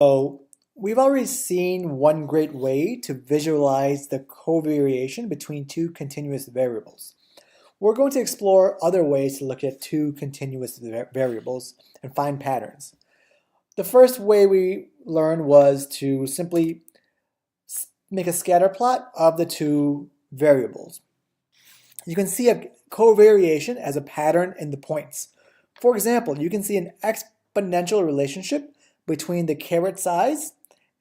So we've already seen one great way to visualize the covariation between two continuous variables. We're going to explore other ways to look at two continuous variables and find patterns. The first way we learned was to simply make a scatter plot of the two variables. You can see a covariation as a pattern in the points. For example, you can see an exponential relationship between the caret size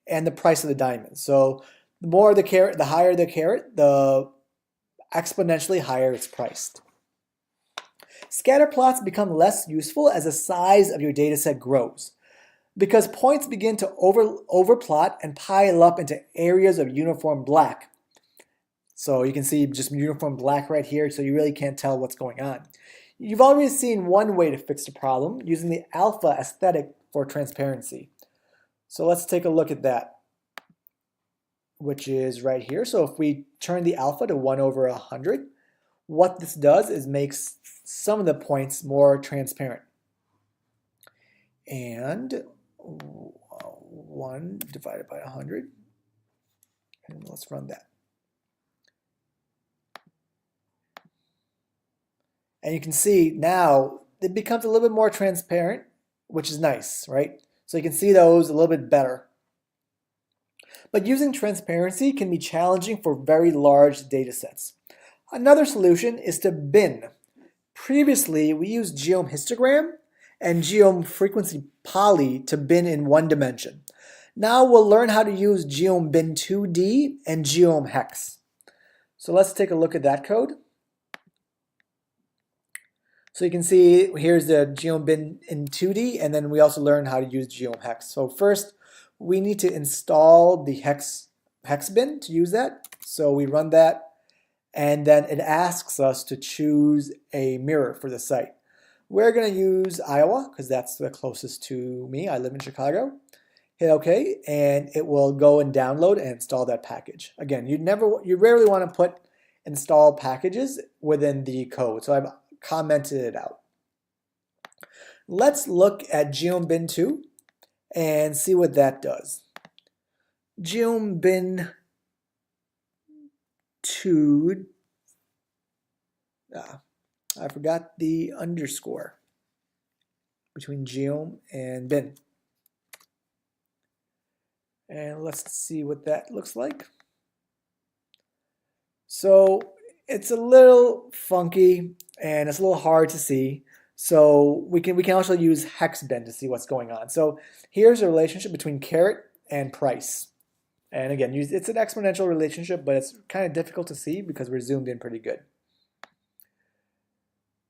and the price of the diamond. So the more the caret, the higher the caret, the exponentially higher it's priced. Scatter plots become less useful as the size of your data set grows, because points begin to overplot and pile up into areas of uniform black. So you can see just uniform black right here, so you really can't tell what's going on. You've already seen one way to fix the problem using the alpha aesthetic for transparency. So let's take a look at that, which is right here. So if we turn the alpha to 1 over 100, what this does is makes some of the points more transparent. And 1 divided by 100, and let's run that. And you can see now it becomes a little bit more transparent, which is nice, right? So you can see those a little bit better. But using transparency can be challenging for very large data sets. Another solution is to bin. Previously, we used geom histogram and geom frequency poly to bin in one dimension. Now we'll learn how to use geom bin 2D and geom hex. So let's take a look at that code. So you can see here's the geom bin in 2D, and then we also learned how to use geom hex. So first, we need to install the hex bin to use that. So we run that, and then it asks us to choose a mirror for the site. We're going to use Iowa because that's the closest to me. I live in Chicago. Hit OK, and it will go and download and install that package. Again, you rarely want to put install packages within the code, so I've commented it out. Let's look at geom bin 2 and see what that does. Geom bin 2, I forgot the underscore between geom and bin. And let's see what that looks like. So it's a little funky and it's a little hard to see. So we can also use hexbin to see what's going on. So here's a relationship between caret and price. And again, it's an exponential relationship, but it's kind of difficult to see because we're zoomed in pretty good.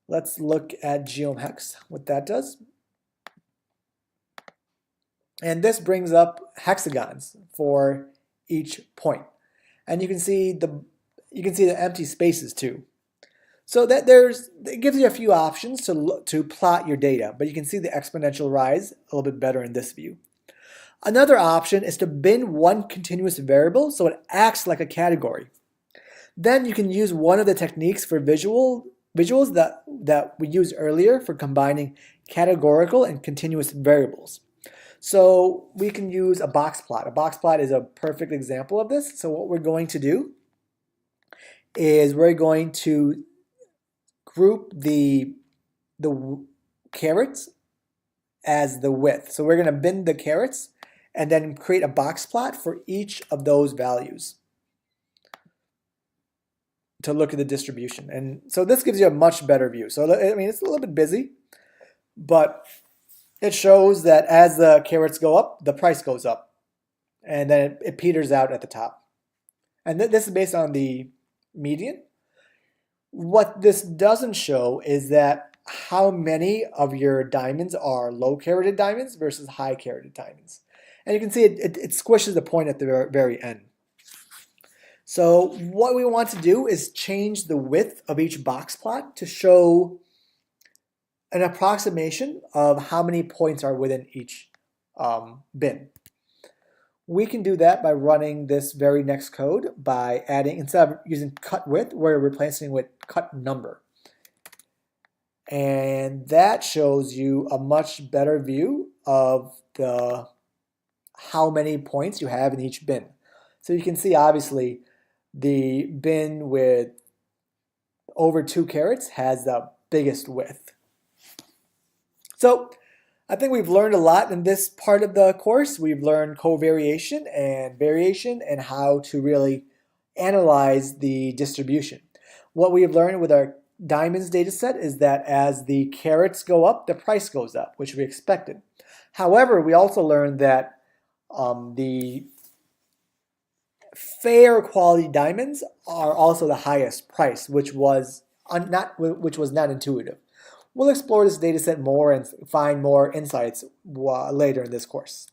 Let's look at geom hex, what that does. And this brings up hexagons for each point. And you can see the empty spaces too. So that it gives you a few options to plot your data, but you can see the exponential rise a little bit better in this view. Another option is to bin one continuous variable so it acts like a category. Then you can use one of the techniques for visuals that we used earlier for combining categorical and continuous variables. So we can use a box plot. A box plot is a perfect example of this. So what we're going to do is we're going to group the carets as the width. So we're going to bin the carets and then create a box plot for each of those values to look at the distribution. And so this gives you a much better view. So I mean, it's a little bit busy, but it shows that as the carets go up, the price goes up. And then it peters out at the top. And this is based on the median. What this doesn't show is that how many of your diamonds are low careted diamonds versus high careted diamonds. And you can see it squishes the point at the very end. So what we want to do is change the width of each box plot to show an approximation of how many points are within each bin. We can do that by running this very next code by adding, instead of using cut width, we're replacing with cut number. And that shows you a much better view of how many points you have in each bin. So you can see obviously the bin with over 2 carats has the biggest width. So I think we've learned a lot in this part of the course. We've learned covariation and variation and how to really analyze the distribution. What we've learned with our diamonds data set is that as the carats go up, the price goes up, which we expected. However, we also learned that the fair quality diamonds are also the highest price, which was not intuitive. We'll explore this data set more and find more insights later in this course.